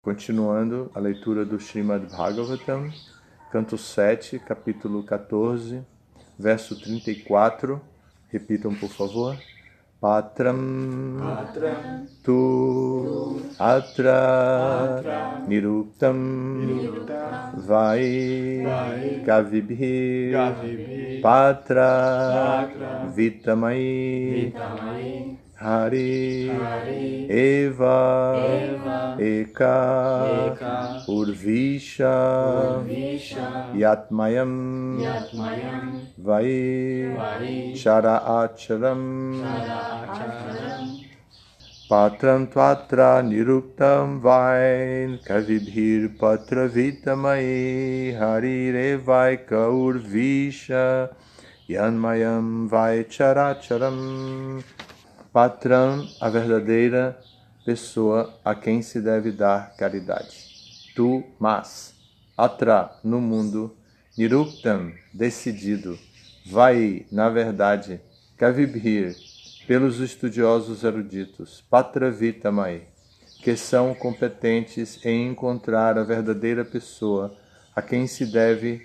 Continuando a leitura do Srimad Bhagavatam, canto 7, capítulo 14, verso 34. Repitam, por favor. Patram tu atra niruktam vai kavibhir patra vitamai Hari Eva Eka Urvisha Yatmayam Vai Charaacharam Patram Tvatra Niruktam Vai Kavibhir Patra Vitamai Hari Eva Eka Urvisha Yatmayam Vai Charaacharam. Patram, a verdadeira pessoa a quem se deve dar caridade. Tu, mas. Atra, no mundo. Niruktam, decidido. Vai, na verdade. Kavibhir, pelos estudiosos eruditos. Patra vitamai, que são competentes em encontrar a verdadeira pessoa a quem se deve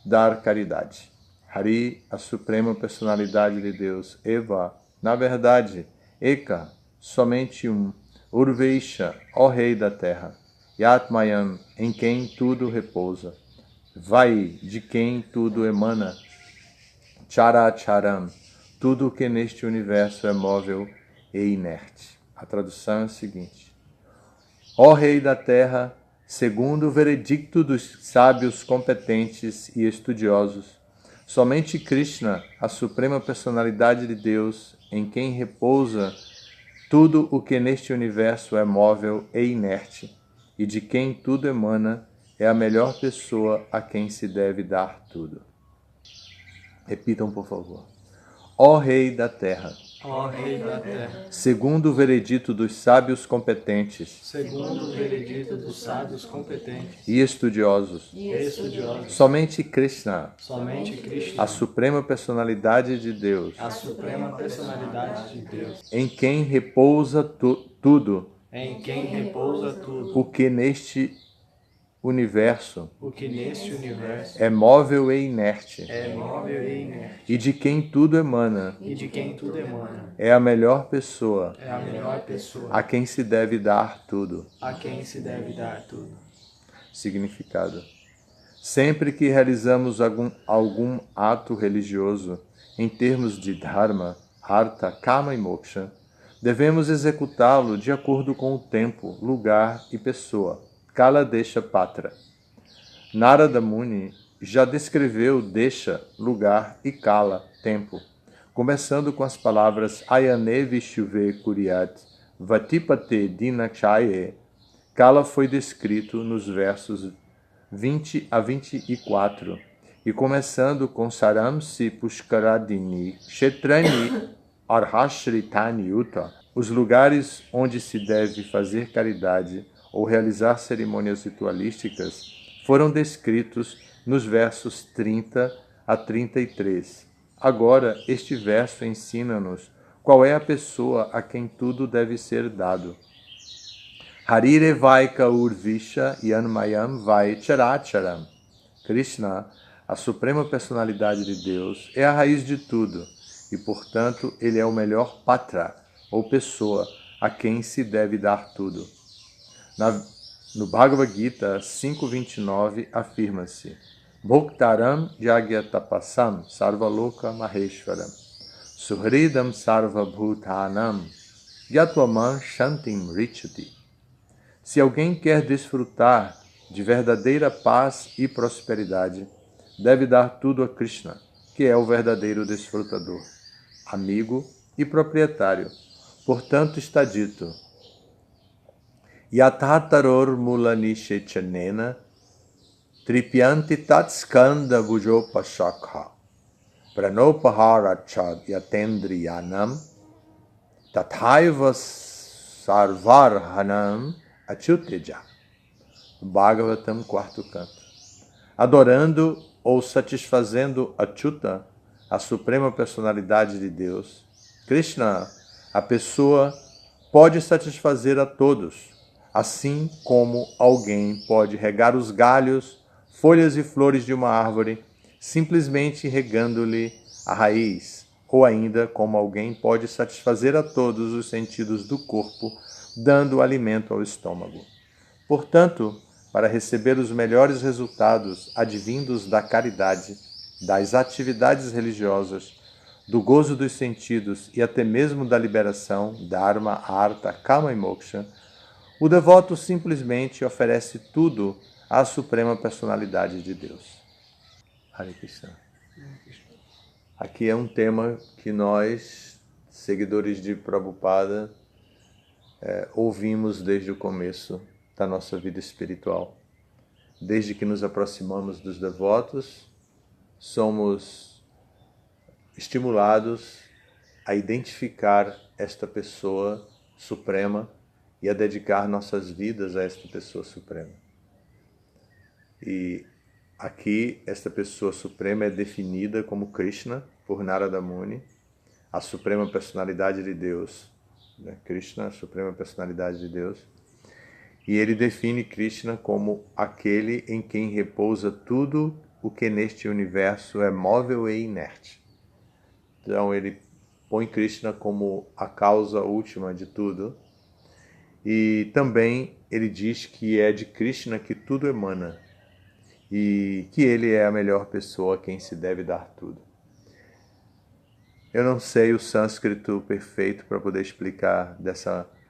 dar caridade. Hari, a suprema personalidade de Deus. Eva, na verdade, Eka, somente um, Urveisha, ó Rei da Terra, Yatmayam, em quem tudo repousa, Vai, de quem tudo emana, Characharam, tudo o que neste universo é móvel e inerte. A tradução é a seguinte: ó Rei da Terra, segundo o veredicto dos sábios competentes e estudiosos, somente Krishna, a suprema personalidade de Deus, em quem repousa tudo o que neste universo é móvel e inerte, e de quem tudo emana, é a melhor pessoa a quem se deve dar tudo. Repitam, por favor. Ó Rei da Terra, ó Rei da Terra, segundo o veredito dos sábios competentes, segundo o veredito dos sábios competentes e estudiosos, somente Krishna, a suprema personalidade de Deus, a suprema personalidade de Deus, em quem repousa tudo, o que neste universo é móvel e inerte, e de quem tudo emana, é a melhor pessoa, a quem se deve dar tudo. Significado: sempre que realizamos algum ato religioso em termos de dharma, artha, kama e moksha, devemos executá-lo de acordo com o tempo, lugar e pessoa. Kala Desha Patra. Narada Muni já descreveu Desha, lugar, e Kala, tempo, começando com as palavras Ayane Vishuve Kuryat Vatipate Dinakshaye. Kala foi descrito nos versos 20 a 24, e começando com Saramsi Pushkaradini Kshetrani Arhashritani Uta, os lugares onde se deve fazer caridade ou realizar cerimônias ritualísticas, foram descritos nos versos 30 a 33. Agora, este verso ensina-nos qual é a pessoa a quem tudo deve ser dado. Harire Vaika Urvisha Yanmayam Vai Characharam. Krishna, a suprema personalidade de Deus, é a raiz de tudo e, portanto, ele é o melhor patra, ou pessoa, a quem se deve dar tudo. No Bhagavad Gita 5.29 afirma-se: Bhoktaram Jagyatapasam Sarvaloka Maheshwaram Suhridam Sarvabhutanam Yatvamam Shantim Richati. Se alguém quer desfrutar de verdadeira paz e prosperidade, deve dar tudo a Krishna, que é o verdadeiro desfrutador, amigo e proprietário. Portanto, está dito: Yathataror mulani shechanena tripyanti tatskanda vujopashakha pranopaharachad yatendriyanam tathaiva sarvarhanam achyuteja. Bhagavatam, 4º canto. Adorando ou satisfazendo Achyuta, a suprema personalidade de Deus, Krishna, a pessoa, pode satisfazer a todos, assim como alguém pode regar os galhos, folhas e flores de uma árvore, simplesmente regando-lhe a raiz, ou ainda como alguém pode satisfazer a todos os sentidos do corpo, dando alimento ao estômago. Portanto, para receber os melhores resultados advindos da caridade, das atividades religiosas, do gozo dos sentidos e até mesmo da liberação, dharma, artha, kama e moksha, o devoto simplesmente oferece tudo à Suprema Personalidade de Deus. Hare Krishna. Aqui é um tema que nós, seguidores de Prabhupada, ouvimos desde o começo da nossa vida espiritual. Desde que nos aproximamos dos devotos, somos estimulados a identificar esta pessoa suprema e a dedicar nossas vidas a esta pessoa suprema. E aqui, esta pessoa suprema é definida como Krishna, por Narada Muni, a Suprema Personalidade de Deus. Krishna, a Suprema Personalidade de Deus. E ele define Krishna como aquele em quem repousa tudo o que neste universo é móvel e inerte. Então ele põe Krishna como a causa última de tudo. E também ele diz que é de Krishna que tudo emana. E que ele é a melhor pessoa a quem se deve dar tudo. Eu não sei o sânscrito perfeito para poder explicar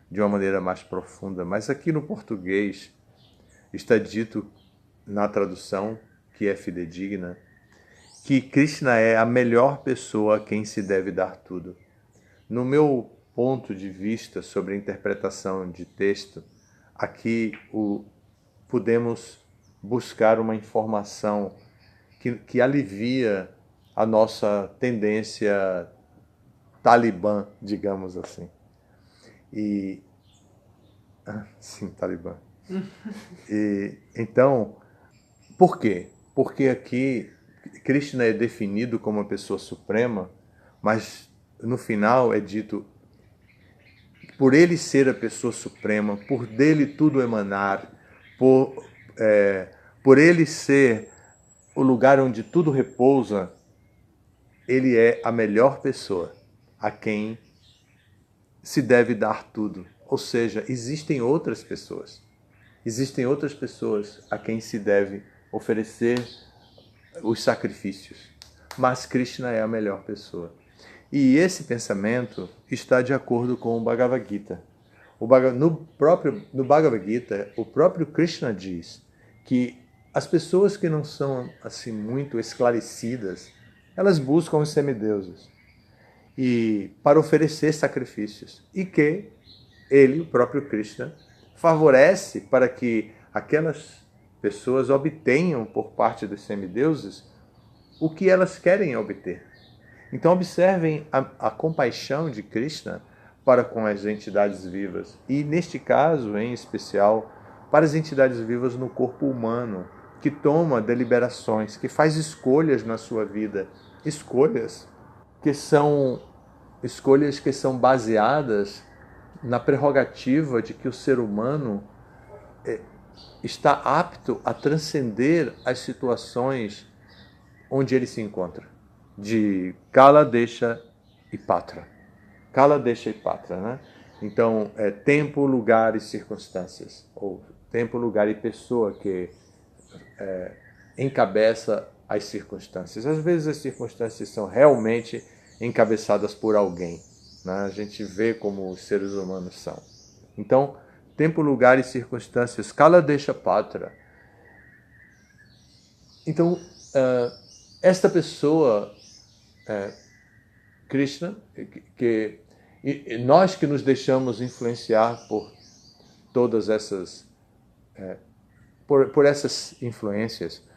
de uma maneira mais profunda, mas aqui no português está dito na tradução, que é fidedigna, que Krishna é a melhor pessoa a quem se deve dar tudo. No meu ponto de vista sobre a interpretação de texto, aqui podemos buscar uma informação que alivia a nossa tendência talibã, digamos assim. Sim, talibã. Então, por quê? Porque aqui Krishna é definido como uma pessoa suprema, mas no final é dito, por ele ser a pessoa suprema, por dele tudo emanar, por ele ser o lugar onde tudo repousa, ele é a melhor pessoa a quem se deve dar tudo. Ou seja, existem outras pessoas a quem se deve oferecer os sacrifícios. Mas Krishna é a melhor pessoa. E esse pensamento está de acordo com o Bhagavad Gita. No Bhagavad Gita, o próprio Krishna diz que as pessoas que não são assim muito esclarecidas, elas buscam os semideuses e para oferecer sacrifícios. E que ele, o próprio Krishna, favorece para que aquelas pessoas obtenham por parte dos semideuses o que elas querem obter. Então observem a compaixão de Krishna para com as entidades vivas. E neste caso, em especial, para as entidades vivas no corpo humano, que toma deliberações, que faz escolhas na sua vida. Escolhas que são baseadas na prerrogativa de que o ser humano está apto a transcender as situações onde ele se encontra, de Kala, Desha e Patra. Kala, Desha e Patra, né? Então, tempo, lugar e circunstâncias, ou tempo, lugar e pessoa que encabeça as circunstâncias. Às vezes as circunstâncias são realmente encabeçadas por alguém, né? A gente vê como os seres humanos são. Então, tempo, lugar e circunstâncias, Kala, Desha, Patra. Então, esta pessoa, Krishna, nós que nos deixamos influenciar por todas essas, por essas influências,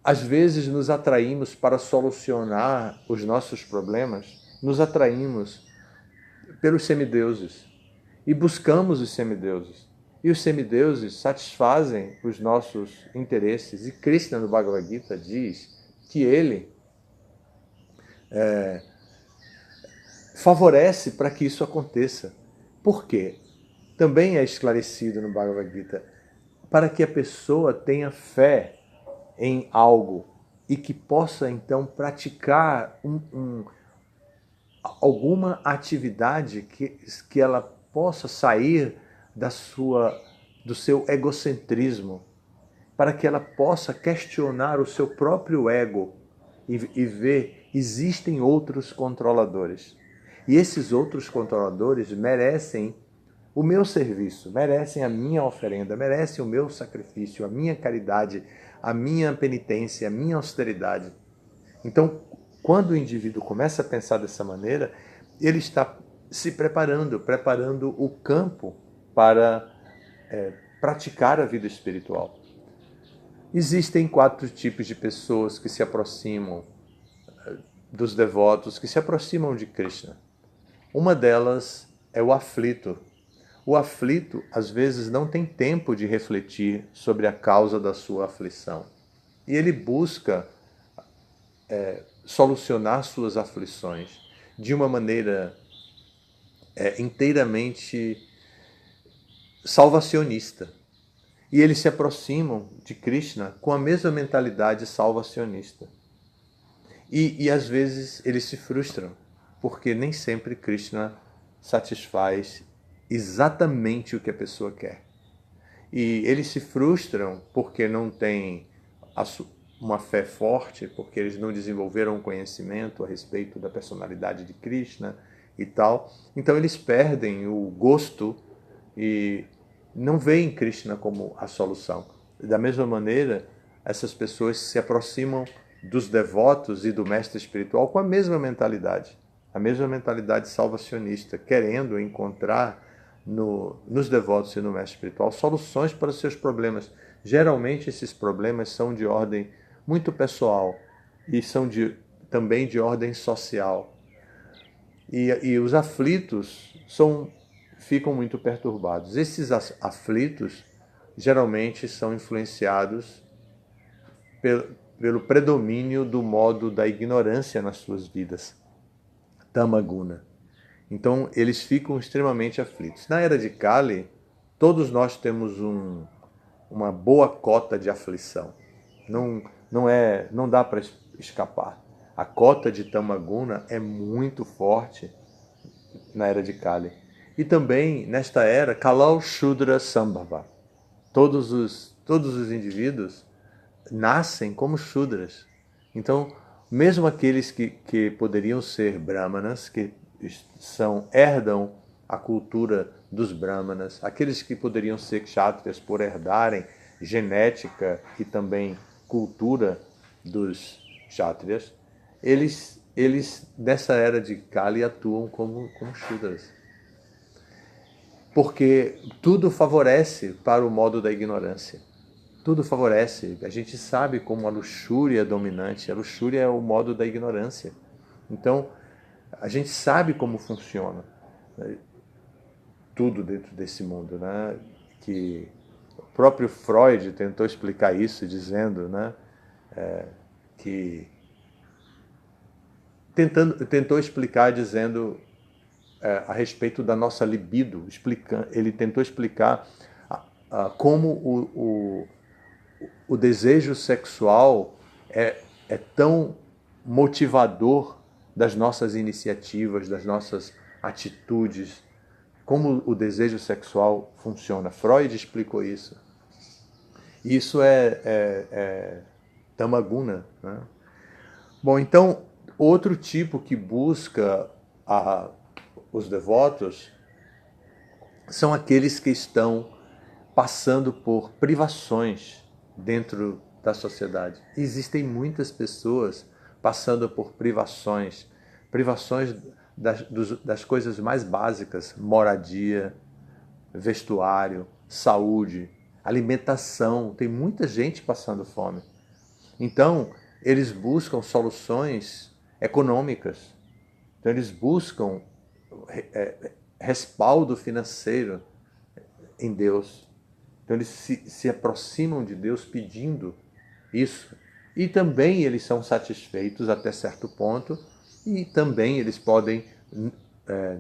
às vezes nos atraímos para solucionar os nossos problemas, nos atraímos pelos semideuses e buscamos os semideuses. E os semideuses satisfazem os nossos interesses. E Krishna, no Bhagavad Gita, diz que ele favorece para que isso aconteça. Por quê? também é esclarecido no Bhagavad Gita, para que a pessoa tenha fé em algo e que possa então praticar alguma atividade que ela possa sair do seu egocentrismo, para que ela possa questionar o seu próprio ego e ver existem outros controladores. E esses outros controladores merecem o meu serviço, merecem a minha oferenda, merecem o meu sacrifício, a minha caridade, a minha penitência, a minha austeridade. Então, quando o indivíduo começa a pensar dessa maneira, ele está se preparando o campo para praticar a vida espiritual. Existem 4 tipos de pessoas que se aproximam dos devotos, que se aproximam de Krishna. Uma delas é o aflito. O aflito, às vezes, não tem tempo de refletir sobre a causa da sua aflição. E ele busca solucionar suas aflições de uma maneira inteiramente salvacionista. E eles se aproximam de Krishna com a mesma mentalidade salvacionista. E às vezes eles se frustram, porque nem sempre Krishna satisfaz exatamente o que a pessoa quer. E eles se frustram porque não têm uma fé forte, porque eles não desenvolveram um conhecimento a respeito da personalidade de Krishna e tal. Então eles perdem o gosto e não veem Krishna como a solução. Da mesma maneira, essas pessoas se aproximam dos devotos e do mestre espiritual com a mesma mentalidade salvacionista, querendo encontrar nos devotos e no mestre espiritual soluções para os seus problemas. Geralmente esses problemas são de ordem muito pessoal e são também de ordem social. E os aflitos ficam muito perturbados. Esses aflitos geralmente são influenciados pelo predomínio do modo da ignorância nas suas vidas, tamaguna. Então eles ficam extremamente aflitos. Na era de Kali, todos nós temos uma boa cota de aflição. Não dá para escapar. A cota de tamaguna é muito forte na era de Kali. E também, nesta era, Kalau Shudra Sambhava. Todos os indivíduos nascem como Shudras. Então, mesmo aqueles que poderiam ser Brahmanas, que herdam a cultura dos Brahmanas, aqueles que poderiam ser Kshatriyas por herdarem genética e também cultura dos Kshatriyas, eles nessa era de Kali atuam como Shudras. Porque tudo favorece para o modo da ignorância. Tudo favorece. A gente sabe como a luxúria é dominante. A luxúria é o modo da ignorância. Então, a gente sabe como funciona tudo dentro desse mundo, né? Que o próprio Freud tentou explicar isso, dizendo, né, que tentou explicar dizendo a respeito da nossa libido, ele tentou explicar como o desejo sexual é tão motivador das nossas iniciativas, das nossas atitudes, como o desejo sexual funciona. Freud explicou isso. Isso é tamaguna, né? Bom, então, outro tipo que busca os devotos são aqueles que estão passando por privações dentro da sociedade. Existem muitas pessoas passando por privações das coisas mais básicas: moradia, vestuário, saúde, alimentação. Tem muita gente passando fome. Então, eles buscam soluções econômicas. Então, eles buscam respaldo financeiro em Deus. Então eles se aproximam de Deus pedindo isso. E também eles são satisfeitos até certo ponto, e também eles podem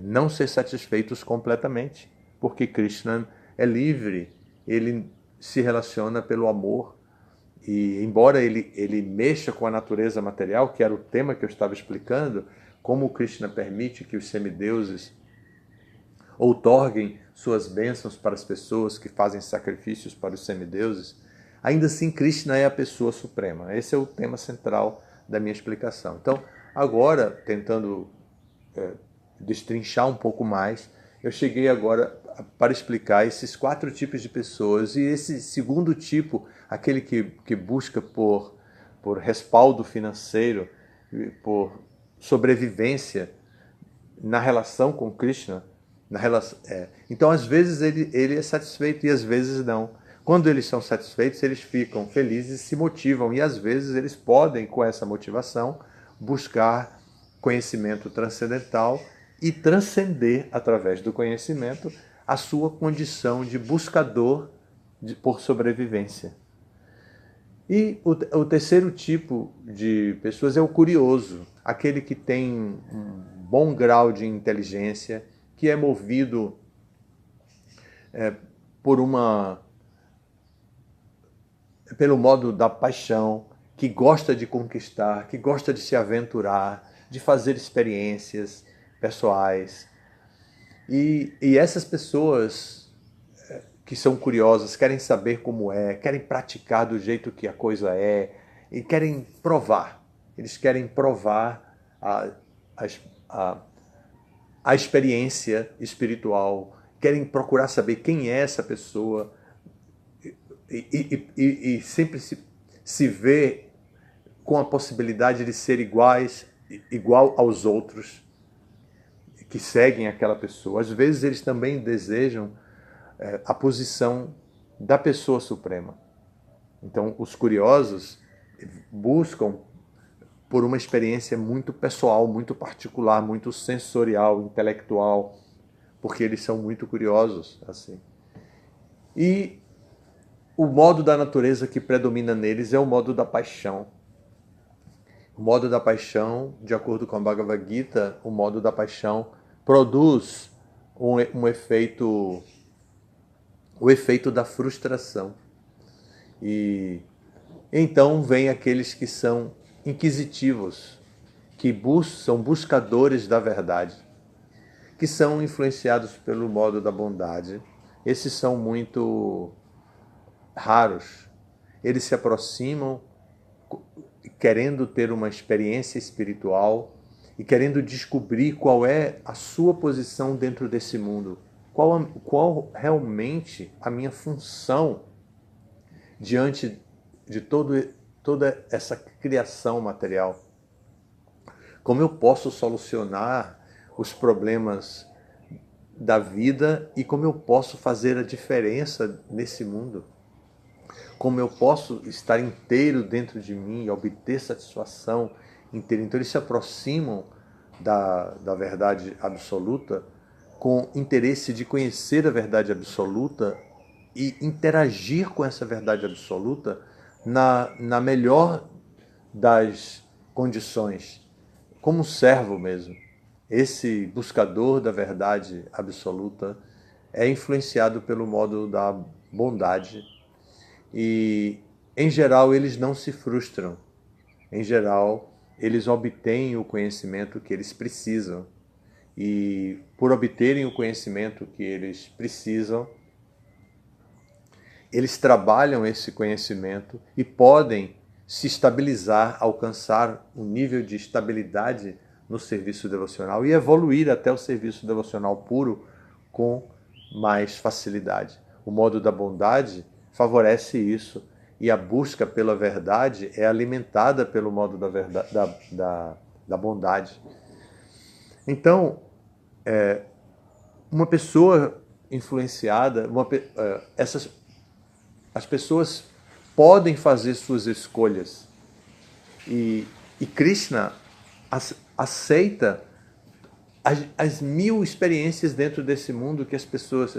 não ser satisfeitos completamente. porque Krishna é livre, ele se relaciona pelo amor. E embora ele mexa com a natureza material, que era o tema que eu estava explicando, como Krishna permite que os semideuses outorguem suas bênçãos para as pessoas que fazem sacrifícios para os semideuses, ainda assim Krishna é a pessoa suprema. Esse é o tema central da minha explicação. Então, agora, tentando destrinchar um pouco mais, eu cheguei agora para explicar esses 4 tipos de pessoas, e esse segundo tipo, aquele que busca por respaldo financeiro, por sobrevivência na relação com Krishna. Então, às vezes, ele é satisfeito e às vezes não. Quando eles são satisfeitos, eles ficam felizes e se motivam, e às vezes eles podem, com essa motivação, buscar conhecimento transcendental e transcender, através do conhecimento, a sua condição de buscador por sobrevivência. E o terceiro tipo de pessoas é o curioso, aquele que tem um bom grau de inteligência, que é movido pelo modo da paixão, que gosta de conquistar, que gosta de se aventurar, de fazer experiências pessoais. E essas pessoas que são curiosas, querem saber como é, querem praticar do jeito que a coisa é, e querem provar. Eles querem provar a experiência espiritual, querem procurar saber quem é essa pessoa, e sempre se vê com a possibilidade de ser igual aos outros que seguem aquela pessoa. Às vezes eles também desejam a posição da pessoa suprema. Então, os curiosos buscam por uma experiência muito pessoal, muito particular, muito sensorial, intelectual, porque eles são muito curiosos, assim. E o modo da natureza que predomina neles é o modo da paixão. O modo da paixão, de acordo com a Bhagavad Gita, o modo da paixão produz o efeito da frustração. E então vem aqueles que são inquisitivos, que são buscadores da verdade, que são influenciados pelo modo da bondade. Esses são muito raros. Eles se aproximam querendo ter uma experiência espiritual e querendo descobrir qual é a sua posição dentro desse mundo, qual realmente a minha função diante de toda essa criação material. Como eu posso solucionar os problemas da vida e como eu posso fazer a diferença nesse mundo. Como eu posso estar inteiro dentro de mim e obter satisfação inteira. Então eles se aproximam da verdade absoluta com interesse de conhecer a verdade absoluta e interagir com essa verdade absoluta na melhor das condições, como um servo mesmo. Esse buscador da verdade absoluta é influenciado pelo modo da bondade e, em geral, eles não se frustram. Em geral, eles obtêm o conhecimento que eles precisam e, por obterem o conhecimento que eles precisam, eles trabalham esse conhecimento e podem se estabilizar, alcançar um nível de estabilidade no serviço devocional e evoluir até o serviço devocional puro com mais facilidade. O modo da bondade favorece isso e a busca pela verdade é alimentada pelo modo da bondade. Então, uma pessoa influenciada, as pessoas podem fazer suas escolhas e Krishna aceita as 1000 experiências dentro desse mundo que as pessoas,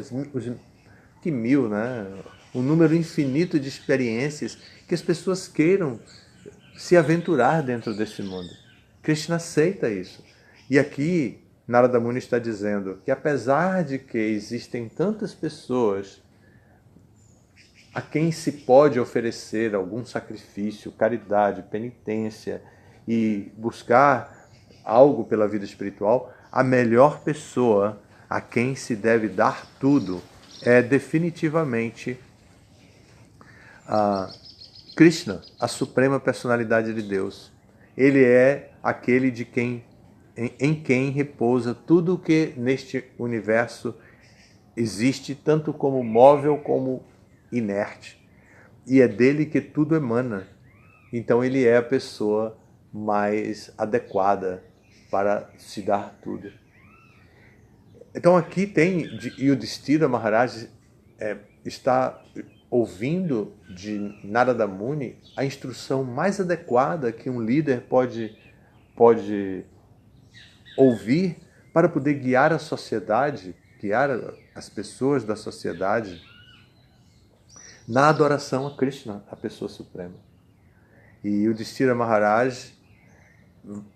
que 1000, né? Um número infinito de experiências que as pessoas queiram se aventurar dentro desse mundo. Krishna aceita isso. E aqui Narada Muni está dizendo que apesar de que existem tantas pessoas a quem se pode oferecer algum sacrifício, caridade, penitência e buscar algo pela vida espiritual, a melhor pessoa a quem se deve dar tudo é definitivamente a Krishna, a suprema personalidade de Deus. Ele é aquele de quem, em quem repousa tudo o que neste universo existe, tanto como móvel como inerte. E é dele que tudo emana. Então ele é a pessoa mais adequada para se dar tudo. Então aqui tem Yudhishthira Maharaj está ouvindo de Narada Muni a instrução mais adequada que um líder pode ouvir para poder guiar a sociedade, guiar as pessoas da sociedade na adoração a Krishna, a pessoa suprema. E o Yudhishthira Maharaj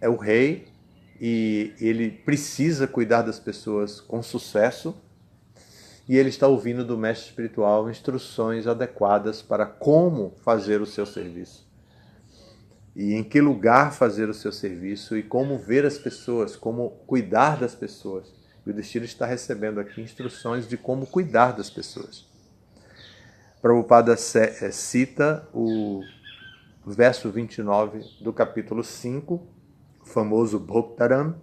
é o rei e ele precisa cuidar das pessoas com sucesso, e ele está ouvindo do mestre espiritual instruções adequadas para como fazer o seu serviço. E em que lugar fazer o seu serviço e como ver as pessoas, como cuidar das pessoas. E o Yudhishthira está recebendo aqui instruções de como cuidar das pessoas. Prabhupada cita o verso 29 do capítulo 5, o famoso Bhaktaram,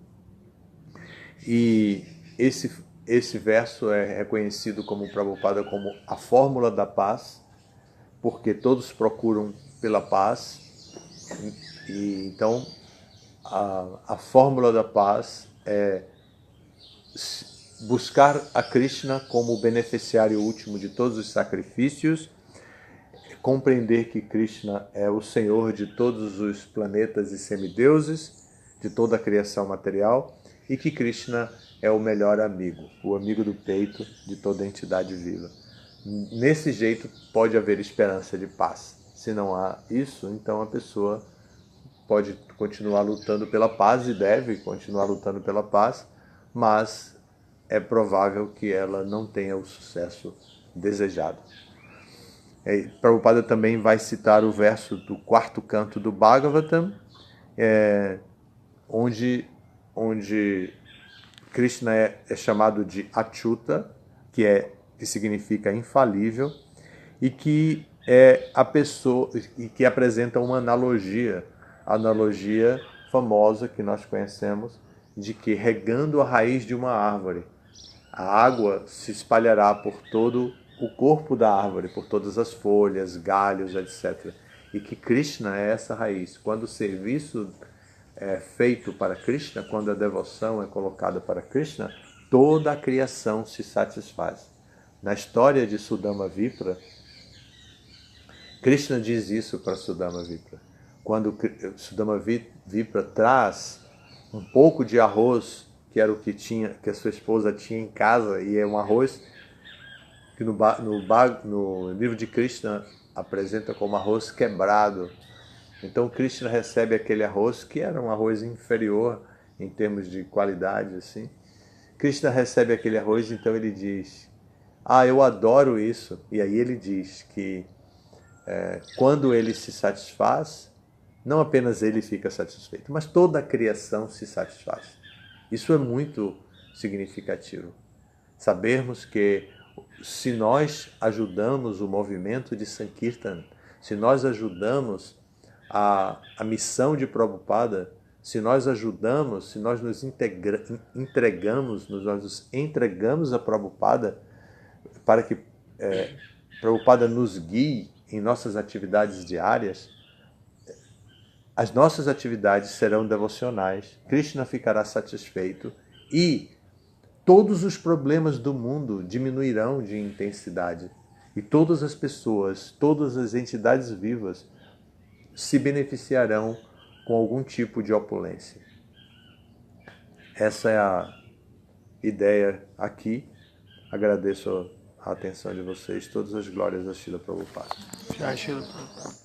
e esse verso é reconhecido como Prabhupada como a fórmula da paz, porque todos procuram pela paz, e então a fórmula da paz é buscar a Krishna como o beneficiário último de todos os sacrifícios, compreender que Krishna é o Senhor de todos os planetas e semideuses, de toda a criação material, e que Krishna é o melhor amigo, o amigo do peito de toda entidade viva. Nesse jeito pode haver esperança de paz. Se não há isso, então a pessoa pode continuar lutando pela paz e deve continuar lutando pela paz, mas é provável que ela não tenha o sucesso desejado. Prabhupada também vai citar o verso do 4º canto do Bhagavatam, onde Krishna é chamado de Achyuta, que significa infalível, e que é a pessoa e que apresenta uma analogia famosa que nós conhecemos, de que regando a raiz de uma árvore, a água se espalhará por todo o corpo da árvore, por todas as folhas, galhos, etc. E que Krishna é essa raiz. Quando o serviço é feito para Krishna, quando a devoção é colocada para Krishna, toda a criação se satisfaz. Na história de Sudama Vipra, Krishna diz isso para Sudama Vipra. Quando Sudama Vipra traz um pouco de arroz, que era o que a sua esposa tinha em casa, e é um arroz que no livro de Krishna apresenta como arroz quebrado. Então Krishna recebe aquele arroz, que era um arroz inferior em termos de qualidade, assim. Krishna recebe aquele arroz, então ele diz: eu adoro isso. E aí ele diz que quando ele se satisfaz, não apenas ele fica satisfeito, mas toda a criação se satisfaz. Isso é muito significativo. Sabermos que se nós ajudamos o movimento de Sankirtan, se nós ajudamos a missão de Prabhupada, se nós ajudamos, se nós nos entregamos a Prabhupada para que Prabhupada nos guie em nossas atividades diárias, as nossas atividades serão devocionais, Krishna ficará satisfeito e todos os problemas do mundo diminuirão de intensidade. E todas as pessoas, todas as entidades vivas se beneficiarão com algum tipo de opulência. Essa é a ideia aqui. Agradeço a atenção de vocês. Todas as glórias a Srila Prabhupada. Já, Srila Prabhupada.